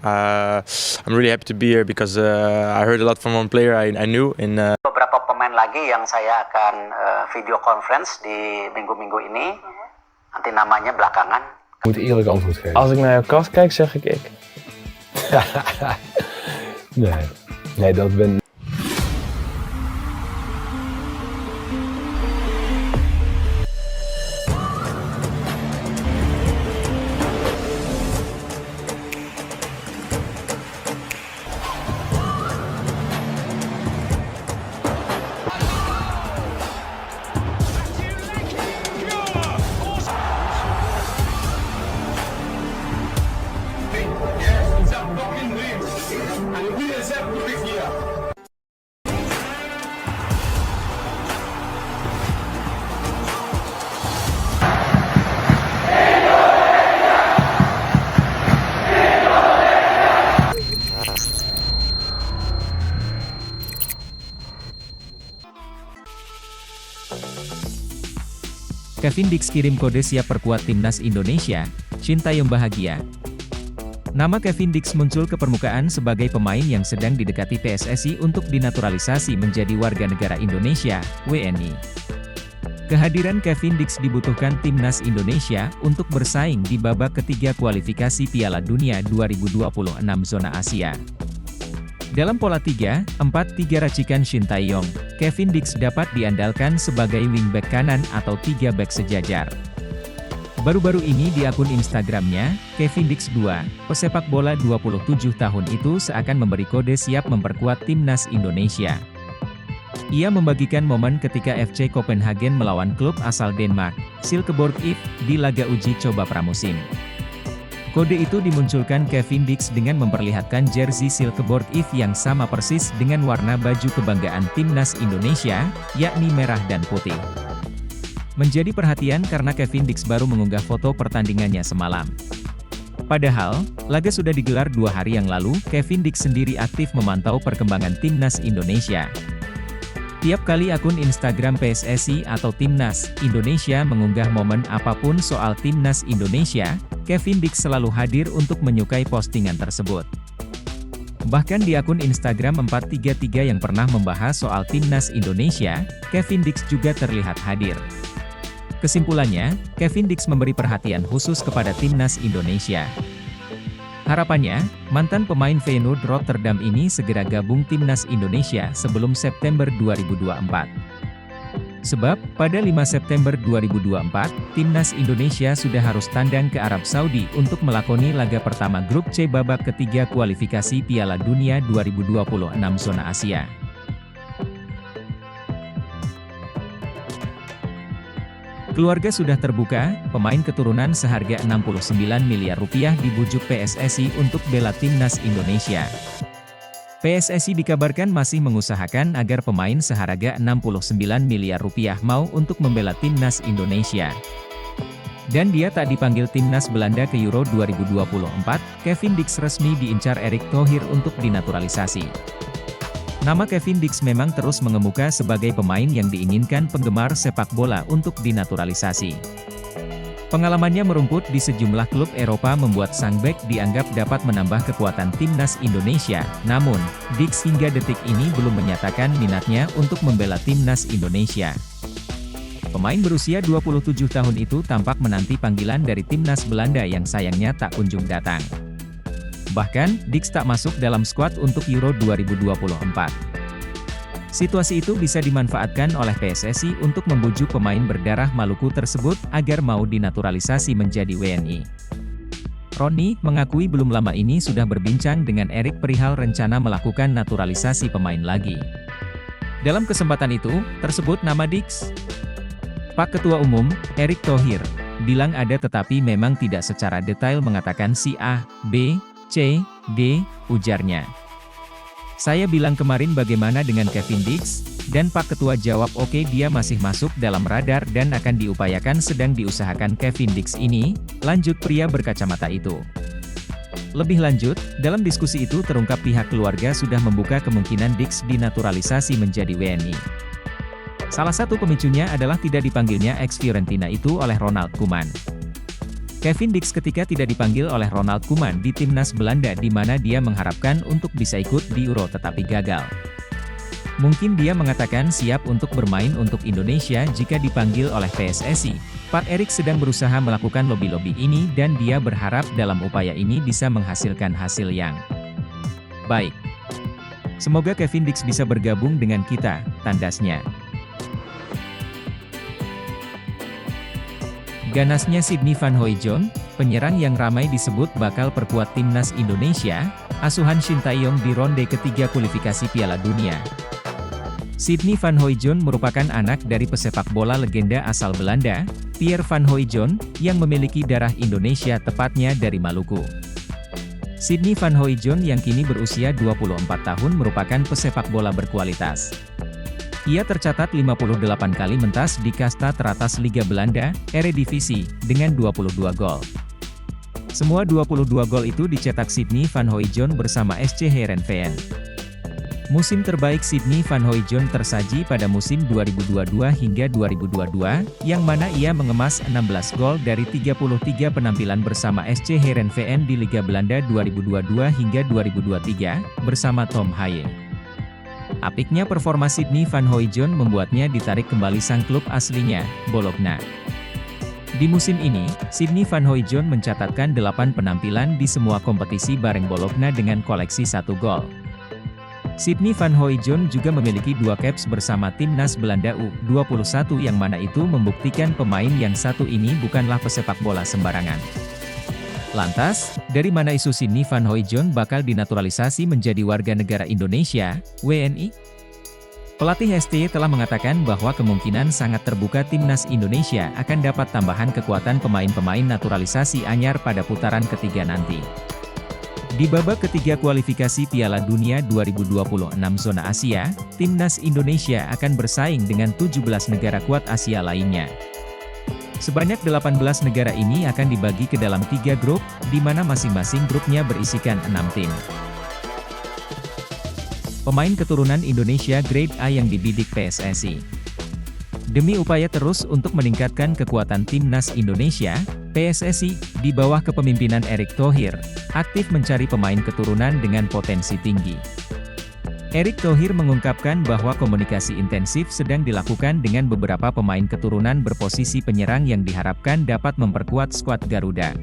I'm really happy to be here because I heard a lot from one player I knew in. Beberapa pemain lagi yang saya akan video conference di minggu-minggu ini. Nanti namanya belakangan. Ik moet eerlijk antwoord geven. Als ik naar jouw kast kijk, zeg ik. Nee, dat ben. Kevin Dix kirim kode siap perkuat timnas Indonesia, Sintayong bahagia. Nama Kevin Dix muncul ke permukaan sebagai pemain yang sedang didekati PSSI untuk dinaturalisasi menjadi warga negara Indonesia, WNI. Kehadiran Kevin Dix dibutuhkan timnas Indonesia untuk bersaing di babak ketiga kualifikasi Piala Dunia 2026 zona Asia. Dalam pola 3-4-3 racikan Sintayong, Kevin Dix dapat diandalkan sebagai wingback kanan atau 3 back sejajar. Baru-baru ini di akun Instagramnya, Kevin Dix 2, pesepak bola 27 tahun itu seakan memberi kode siap memperkuat timnas Indonesia. Ia membagikan momen ketika FC Copenhagen melawan klub asal Denmark, Silkeborg IF, di laga uji coba pramusim. Kode itu dimunculkan Kevin Dix dengan memperlihatkan jersey Silkeborg IF yang sama persis dengan warna baju kebanggaan timnas Indonesia, yakni merah dan putih. Menjadi perhatian karena Kevin Dix baru mengunggah foto pertandingannya semalam. Padahal, laga sudah digelar 2 hari yang lalu, Kevin Dix sendiri aktif memantau perkembangan timnas Indonesia. Tiap kali akun Instagram PSSI atau Timnas Indonesia mengunggah momen apapun soal Timnas Indonesia, Kevin Dix selalu hadir untuk menyukai postingan tersebut. Bahkan di akun Instagram 433 yang pernah membahas soal Timnas Indonesia, Kevin Dix juga terlihat hadir. Kesimpulannya, Kevin Dix memberi perhatian khusus kepada Timnas Indonesia. Harapannya, mantan pemain Feyenoord Rotterdam ini segera gabung Timnas Indonesia sebelum September 2024. Sebab, pada 5 September 2024, Timnas Indonesia sudah harus tandang ke Arab Saudi untuk melakoni laga pertama grup C babak ketiga kualifikasi Piala Dunia 2026 zona Asia. Keluarga sudah terbuka, pemain keturunan seharga 69 miliar rupiah dibujuk PSSI untuk bela timnas Indonesia. PSSI dikabarkan masih mengusahakan agar pemain seharga 69 miliar rupiah mau untuk membela timnas Indonesia. Dan dia tak dipanggil timnas Belanda ke Euro 2024, Kevin Dix resmi diincar Erick Thohir untuk dinaturalisasi. Nama Kevin Dix memang terus mengemuka sebagai pemain yang diinginkan penggemar sepak bola untuk dinaturalisasi. Pengalamannya merumput di sejumlah klub Eropa membuat sang bek dianggap dapat menambah kekuatan timnas Indonesia, namun, Dix hingga detik ini belum menyatakan minatnya untuk membela timnas Indonesia. Pemain berusia 27 tahun itu tampak menanti panggilan dari timnas Belanda yang sayangnya tak kunjung datang. Bahkan, Dix tak masuk dalam skuad untuk Euro 2024. Situasi itu bisa dimanfaatkan oleh PSSI untuk membujuk pemain berdarah Maluku tersebut agar mau dinaturalisasi menjadi WNI. Roni mengakui belum lama ini sudah berbincang dengan Erick perihal rencana melakukan naturalisasi pemain lagi. Dalam kesempatan itu, tersebut nama Dix. Pak Ketua Umum, Erick Thohir, bilang ada tetapi memang tidak secara detail mengatakan si A, B, C, D, ujarnya. Saya bilang kemarin bagaimana dengan Kevin Dix, dan Pak Ketua jawab oke dia masih masuk dalam radar dan akan diupayakan sedang diusahakan Kevin Dix ini, lanjut pria berkacamata itu. Lebih lanjut, dalam diskusi itu terungkap pihak keluarga sudah membuka kemungkinan Dix dinaturalisasi menjadi WNI. Salah satu pemicunya adalah tidak dipanggilnya ex Fiorentina itu oleh Ronald Koeman. Kevin Dix ketika tidak dipanggil oleh Ronald Koeman di timnas Belanda di mana dia mengharapkan untuk bisa ikut di Euro tetapi gagal. Mungkin dia mengatakan siap untuk bermain untuk Indonesia jika dipanggil oleh PSSI. Pak Erik sedang berusaha melakukan lobby-lobby ini dan dia berharap dalam upaya ini bisa menghasilkan hasil yang baik. Semoga Kevin Dix bisa bergabung dengan kita, tandasnya. Ganasnya Sydney Van Hooijdonk, penyerang yang ramai disebut bakal perkuat timnas Indonesia, asuhan Shin Tae-yong di ronde ketiga kualifikasi Piala Dunia. Sydney Van Hooijdonk merupakan anak dari pesepak bola legenda asal Belanda, Pierre Van Hooijdonk, yang memiliki darah Indonesia tepatnya dari Maluku. Sydney Van Hooijdonk yang kini berusia 24 tahun merupakan pesepak bola berkualitas. Ia tercatat 58 kali mentas di kasta teratas Liga Belanda, Eredivisie, dengan 22 gol. Semua 22 gol itu dicetak Sydney Van Hooijdonk bersama SC Heerenveen. Musim terbaik Sydney Van Hooijdonk tersaji pada musim 2022 hingga 2022, yang mana ia mengemas 16 gol dari 33 penampilan bersama SC Heerenveen di Liga Belanda 2022 hingga 2023, bersama Tom Haye. Apiknya performa Sydney Van Hooijdonk membuatnya ditarik kembali sang klub aslinya, Bologna. Di musim ini, Sydney Van Hooijdonk mencatatkan 8 penampilan di semua kompetisi bareng Bologna dengan koleksi 1 gol. Sydney Van Hooijdonk juga memiliki 2 caps bersama timnas Belanda U21 yang mana itu membuktikan pemain yang satu ini bukanlah pesepak bola sembarangan. Lantas, dari mana isu Sydney Van Hooijdonk bakal dinaturalisasi menjadi warga negara Indonesia, WNI? Pelatih STY telah mengatakan bahwa kemungkinan sangat terbuka timnas Indonesia akan dapat tambahan kekuatan pemain-pemain naturalisasi anyar pada putaran ketiga nanti. Di babak ketiga kualifikasi Piala Dunia 2026 zona Asia, timnas Indonesia akan bersaing dengan 17 negara kuat Asia lainnya. Sebanyak 18 negara ini akan dibagi ke dalam 3 grup, di mana masing-masing grupnya berisikan 6 tim. Pemain keturunan Indonesia Grade A yang dibidik PSSI. Demi upaya terus untuk meningkatkan kekuatan timnas Indonesia, PSSI, di bawah kepemimpinan Erick Thohir, aktif mencari pemain keturunan dengan potensi tinggi. Erick Thohir mengungkapkan bahwa komunikasi intensif sedang dilakukan dengan beberapa pemain keturunan berposisi penyerang yang diharapkan dapat memperkuat skuad Garuda.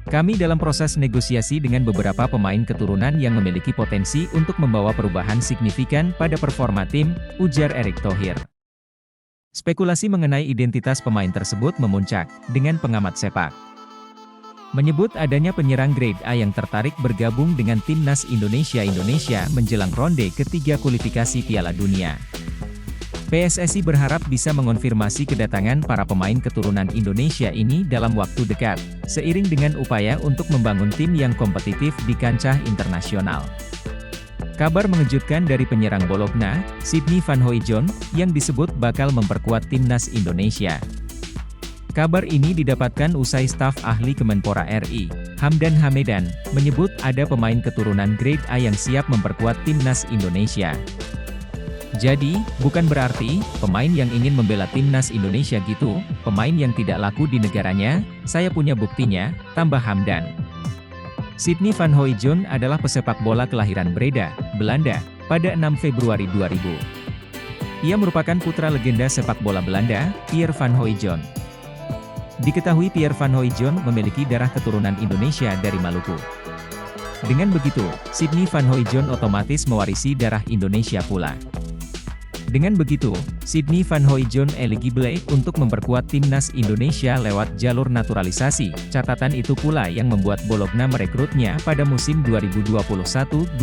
Kami dalam proses negosiasi dengan beberapa pemain keturunan yang memiliki potensi untuk membawa perubahan signifikan pada performa tim, ujar Erick Thohir. Spekulasi mengenai identitas pemain tersebut memuncak, dengan pengamat sepak menyebut adanya penyerang grade A yang tertarik bergabung dengan timnas Indonesia menjelang ronde ketiga kualifikasi Piala Dunia. PSSI berharap bisa mengonfirmasi kedatangan para pemain keturunan Indonesia ini dalam waktu dekat, seiring dengan upaya untuk membangun tim yang kompetitif di kancah internasional. Kabar mengejutkan dari penyerang Bologna, Sydney Van Hooijdonk, yang disebut bakal memperkuat timnas Indonesia. Kabar ini didapatkan usai staf ahli Kemenpora RI, Hamdan Hamedan, menyebut ada pemain keturunan grade A yang siap memperkuat timnas Indonesia. Jadi, bukan berarti, pemain yang ingin membela timnas Indonesia gitu, pemain yang tidak laku di negaranya, saya punya buktinya, tambah Hamdan. Sydney Van Hooijdonk adalah pesepak bola kelahiran Breda, Belanda, pada 6 Februari 2000. Ia merupakan putra legenda sepak bola Belanda, Pierre Van Hooijdonk. Diketahui Pierre Van Hooijdonk memiliki darah keturunan Indonesia dari Maluku. Dengan begitu, Sydney Van Hooijdonk otomatis mewarisi darah Indonesia pula. Dengan begitu, Sydney Van Hooijdonk eligible untuk memperkuat timnas Indonesia lewat jalur naturalisasi. Catatan itu pula yang membuat Bologna merekrutnya pada musim 2021-22.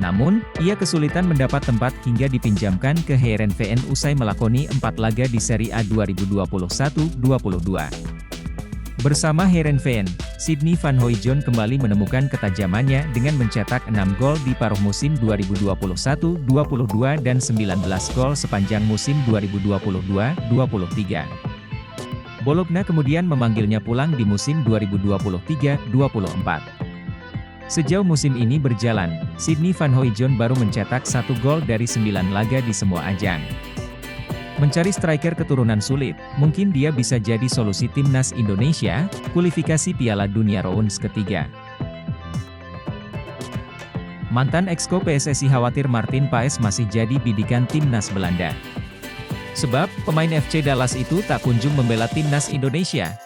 Namun, ia kesulitan mendapat tempat hingga dipinjamkan ke Heerenveen usai melakoni 4 laga di Serie A 2021-22. Bersama Heerenveen, Sydney Van Hooijdonk kembali menemukan ketajamannya dengan mencetak 6 gol di paruh musim 2021-22 dan 19 gol sepanjang musim 2022-23. Bologna kemudian memanggilnya pulang di musim 2023-24. Sejauh musim ini berjalan, Sydney Van Hooijdonk baru mencetak 1 gol dari 9 laga di semua ajang. Mencari striker keturunan sulit, mungkin dia bisa jadi solusi timnas Indonesia, kualifikasi Piala Dunia rounds ketiga. Mantan exco PSSI khawatir Martin Paes masih jadi bidikan timnas Belanda. Sebab, pemain FC Dallas itu tak kunjung membela timnas Indonesia.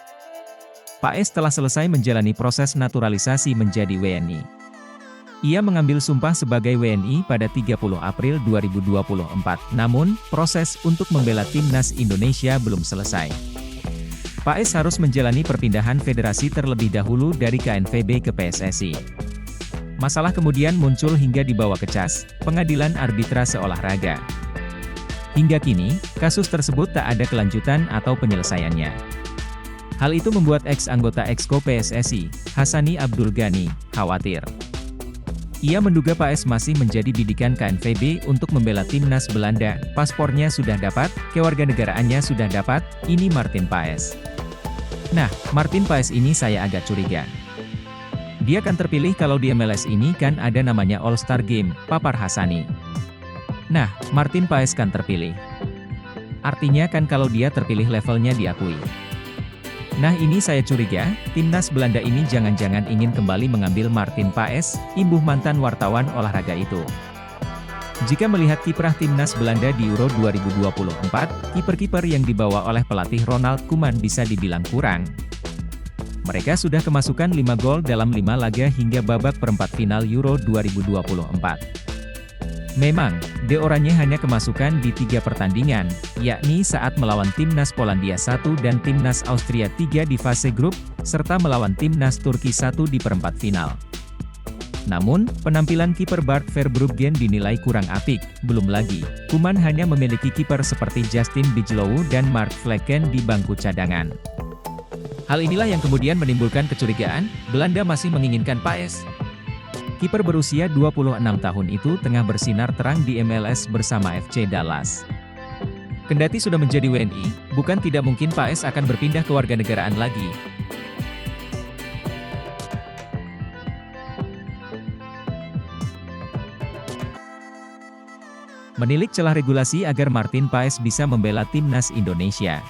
Paes telah selesai menjalani proses naturalisasi menjadi WNI. Ia mengambil sumpah sebagai WNI pada 30 April 2024, namun, proses untuk membela timnas Indonesia belum selesai. Paes harus menjalani perpindahan federasi terlebih dahulu dari KNVB ke PSSI. Masalah kemudian muncul hingga dibawa ke CAS, Pengadilan Arbitrase Olahraga. Hingga kini, kasus tersebut tak ada kelanjutan atau penyelesaiannya. Hal itu membuat ex-anggota exco PSSI, Hassani Abdul Ghani, khawatir. Ia menduga Paes masih menjadi bidikan KNVB untuk membela timnas Belanda, paspornya sudah dapat, kewarganegaraannya sudah dapat, ini Martin Paes. Nah, Martin Paes ini saya agak curiga. Dia kan terpilih kalau di MLS ini kan ada namanya All-Star Game, papar Hassani. Nah, Martin Paes kan terpilih. Artinya kan kalau dia terpilih levelnya diakui. Nah ini saya curiga, timnas Belanda ini jangan-jangan ingin kembali mengambil Martin Paes, imbuh mantan wartawan olahraga itu. Jika melihat kiprah timnas Belanda di Euro 2024, kiper-kiper yang dibawa oleh pelatih Ronald Koeman bisa dibilang kurang. Mereka sudah kemasukan 5 gol dalam 5 laga hingga babak perempat final Euro 2024. Memang, De Oranje hanya kemasukan di 3 pertandingan, yakni saat melawan timnas Polandia 1 dan timnas Austria 3 di fase grup, serta melawan timnas Turki 1 di perempat final. Namun, penampilan kiper Bart Verbruggen dinilai kurang apik, belum lagi, Koeman hanya memiliki kiper seperti Justin Bijlow dan Mark Vlekken di bangku cadangan. Hal inilah yang kemudian menimbulkan kecurigaan, Belanda masih menginginkan Paes. Kiper berusia 26 tahun itu tengah bersinar terang di MLS bersama FC Dallas. Kendati sudah menjadi WNI, bukan tidak mungkin Paes akan berpindah ke warganegaraan lagi. Menilik celah regulasi agar Martin Paes bisa membela timnas Indonesia.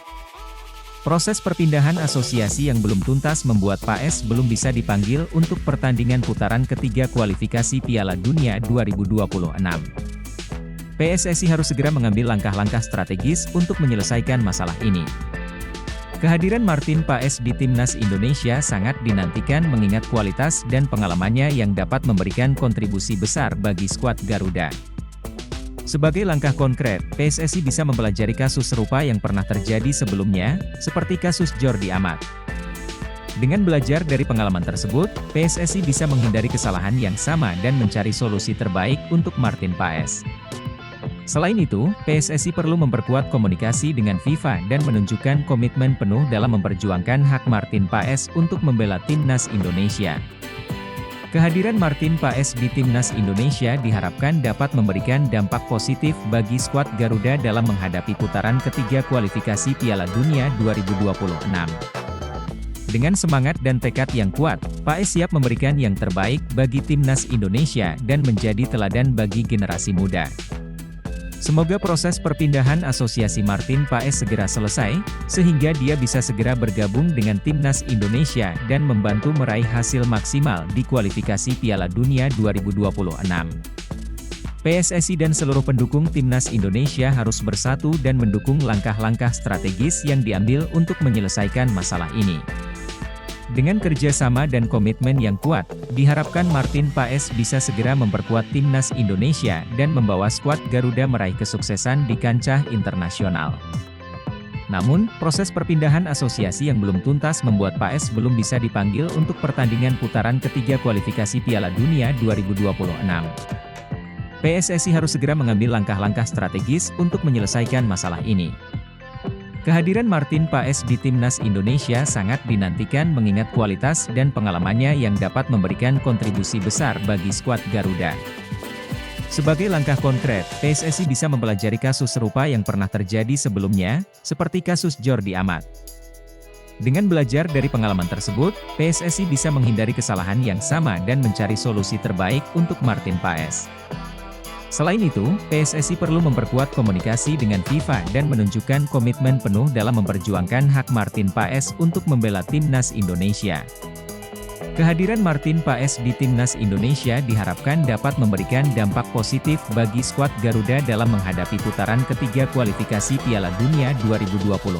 Proses perpindahan asosiasi yang belum tuntas membuat Paes belum bisa dipanggil untuk pertandingan putaran ketiga kualifikasi Piala Dunia 2026. PSSI harus segera mengambil langkah-langkah strategis untuk menyelesaikan masalah ini. Kehadiran Martin Paes di timnas Indonesia sangat dinantikan mengingat kualitas dan pengalamannya yang dapat memberikan kontribusi besar bagi skuad Garuda. Sebagai langkah konkret, PSSI bisa mempelajari kasus serupa yang pernah terjadi sebelumnya, seperti kasus Jordi Amat. Dengan belajar dari pengalaman tersebut, PSSI bisa menghindari kesalahan yang sama dan mencari solusi terbaik untuk Martin Paes. Selain itu, PSSI perlu memperkuat komunikasi dengan FIFA dan menunjukkan komitmen penuh dalam memperjuangkan hak Martin Paes untuk membela timnas Indonesia. Kehadiran Martin Paes di timnas Indonesia diharapkan dapat memberikan dampak positif bagi skuad Garuda dalam menghadapi putaran ketiga kualifikasi Piala Dunia 2026. Dengan semangat dan tekad yang kuat, Paes siap memberikan yang terbaik bagi timnas Indonesia dan menjadi teladan bagi generasi muda. Semoga proses perpindahan asosiasi Martin Paes segera selesai, sehingga dia bisa segera bergabung dengan timnas Indonesia dan membantu meraih hasil maksimal di kualifikasi Piala Dunia 2026. PSSI dan seluruh pendukung timnas Indonesia harus bersatu dan mendukung langkah-langkah strategis yang diambil untuk menyelesaikan masalah ini. Dengan kerjasama dan komitmen yang kuat, diharapkan Martin Paes bisa segera memperkuat timnas Indonesia dan membawa skuad Garuda meraih kesuksesan di kancah internasional. Namun, proses perpindahan asosiasi yang belum tuntas membuat Paes belum bisa dipanggil untuk pertandingan putaran ketiga kualifikasi Piala Dunia 2026. PSSI harus segera mengambil langkah-langkah strategis untuk menyelesaikan masalah ini. Kehadiran Martin Paes di timnas Indonesia sangat dinantikan mengingat kualitas dan pengalamannya yang dapat memberikan kontribusi besar bagi skuad Garuda. Sebagai langkah konkret, PSSI bisa mempelajari kasus serupa yang pernah terjadi sebelumnya, seperti kasus Jordi Amat. Dengan belajar dari pengalaman tersebut, PSSI bisa menghindari kesalahan yang sama dan mencari solusi terbaik untuk Martin Paes. Selain itu, PSSI perlu memperkuat komunikasi dengan FIFA dan menunjukkan komitmen penuh dalam memperjuangkan hak Martin Paes untuk membela timnas Indonesia. Kehadiran Martin Paes di timnas Indonesia diharapkan dapat memberikan dampak positif bagi skuad Garuda dalam menghadapi putaran ketiga kualifikasi Piala Dunia 2026.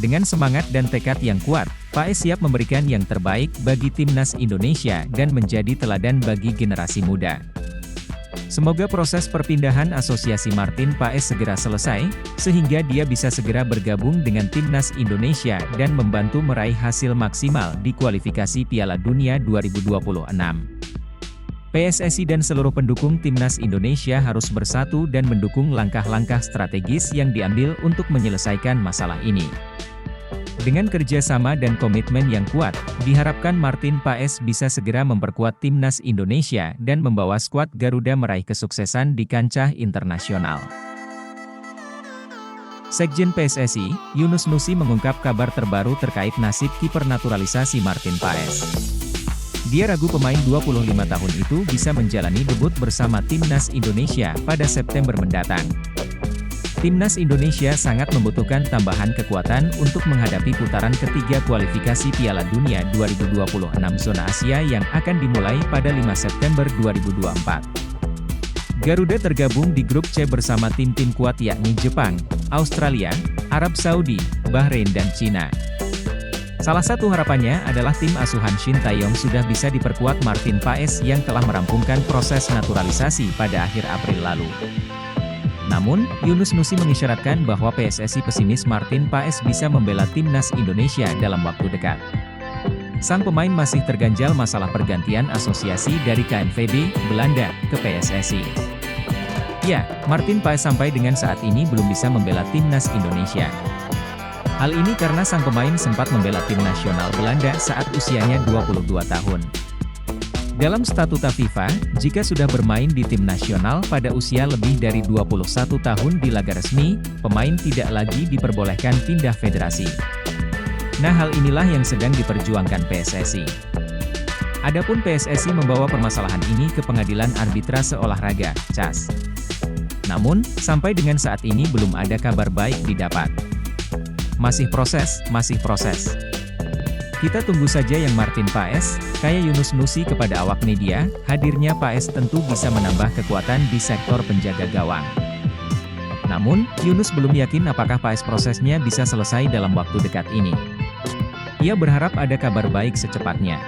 Dengan semangat dan tekad yang kuat, Paes siap memberikan yang terbaik bagi timnas Indonesia dan menjadi teladan bagi generasi muda. Semoga proses perpindahan asosiasi Martin Paes segera selesai, sehingga dia bisa segera bergabung dengan timnas Indonesia dan membantu meraih hasil maksimal di kualifikasi Piala Dunia 2026. PSSI dan seluruh pendukung timnas Indonesia harus bersatu dan mendukung langkah-langkah strategis yang diambil untuk menyelesaikan masalah ini. Dengan kerjasama dan komitmen yang kuat, diharapkan Martin Paes bisa segera memperkuat timnas Indonesia dan membawa skuad Garuda meraih kesuksesan di kancah internasional. Sekjen PSSI, Yunus Nusi mengungkap kabar terbaru terkait nasib kiper naturalisasi Martin Paes. Dia ragu pemain 25 tahun itu bisa menjalani debut bersama timnas Indonesia pada September mendatang. Timnas Indonesia sangat membutuhkan tambahan kekuatan untuk menghadapi putaran ketiga kualifikasi Piala Dunia 2026 zona Asia yang akan dimulai pada 5 September 2024. Garuda tergabung di grup C bersama tim-tim kuat yakni Jepang, Australia, Arab Saudi, Bahrain dan Cina. Salah satu harapannya adalah tim asuhan Shin Tae-yong sudah bisa diperkuat Martin Paes yang telah merampungkan proses naturalisasi pada akhir April lalu. Namun, Yunus Nusi mengisyaratkan bahwa PSSI pesimis Martin Paes bisa membela timnas Indonesia dalam waktu dekat. Sang pemain masih terganjal masalah pergantian asosiasi dari KNVB, Belanda, ke PSSI. Ya, Martin Paes sampai dengan saat ini belum bisa membela timnas Indonesia. Hal ini karena sang pemain sempat membela tim nasional Belanda saat usianya 22 tahun. Dalam statuta FIFA, jika sudah bermain di tim nasional pada usia lebih dari 21 tahun di laga resmi, pemain tidak lagi diperbolehkan pindah federasi. Nah, hal inilah yang sedang diperjuangkan PSSI. Adapun PSSI membawa permasalahan ini ke Pengadilan Arbitrase Olahraga, CAS. Namun, sampai dengan saat ini belum ada kabar baik didapat. Masih proses. Kita tunggu saja yang Martin Paes, kayak Yunus Nusi kepada awak media, hadirnya Paes tentu bisa menambah kekuatan di sektor penjaga gawang. Namun, Yunus belum yakin apakah Paes prosesnya bisa selesai dalam waktu dekat ini. Ia berharap ada kabar baik secepatnya.